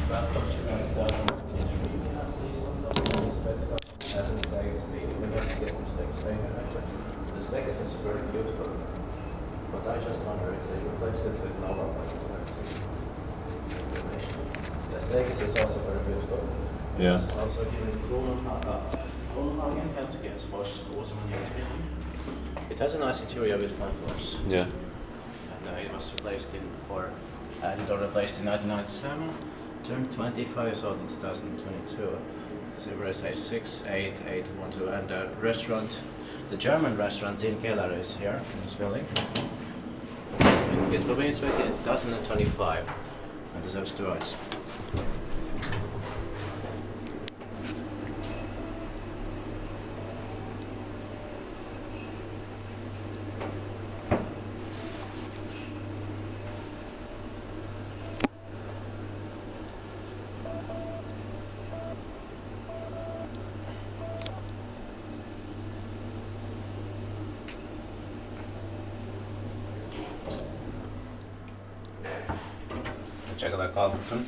The Vegas is very beautiful, but I just wonder if they replaced it with Nova. Las Vegas is also very beautiful. Yeah. It's also here in Kone, Helsinki has four schools in Finland. It has a nice interior with 5 floors. Yeah. And it was replaced in 1997, turned 25 years old in 2022. So where it says 68812, and the restaurant, the German restaurant in Keller is here in this building. It will be inspected in 2025 and deserves 2 eyes. Check out that carton.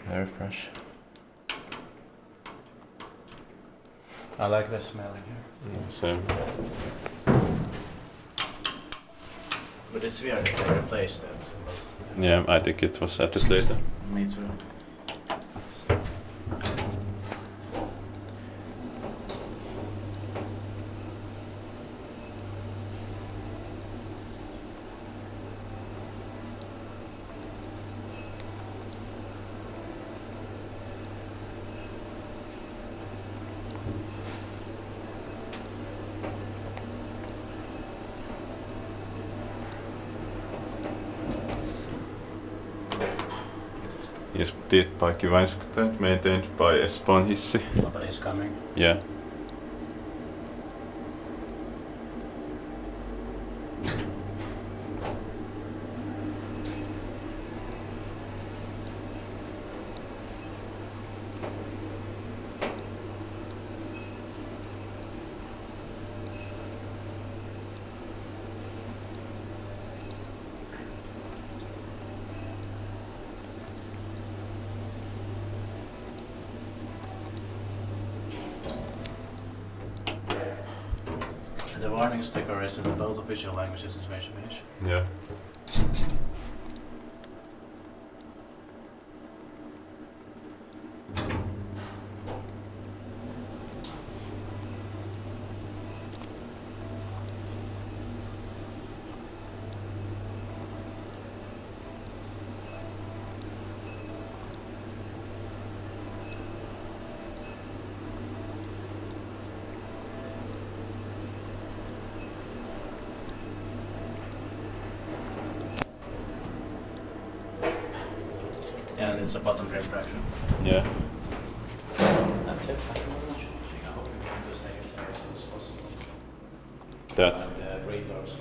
Very fresh. I like the smell in here. Same. But it's weird if they replaced it. Yeah, I think it was added later. Me too. Yes, Tiet by Liisankatu, maintained by Espoon Hissi. Nobody's coming. Yeah. The warning sticker is in both official languages in Finnish. Yeah. And it's a bottom reproduction. Yeah. That's it. Thank you very much. I hope you can just take it as soon as possible. That's And, great doors.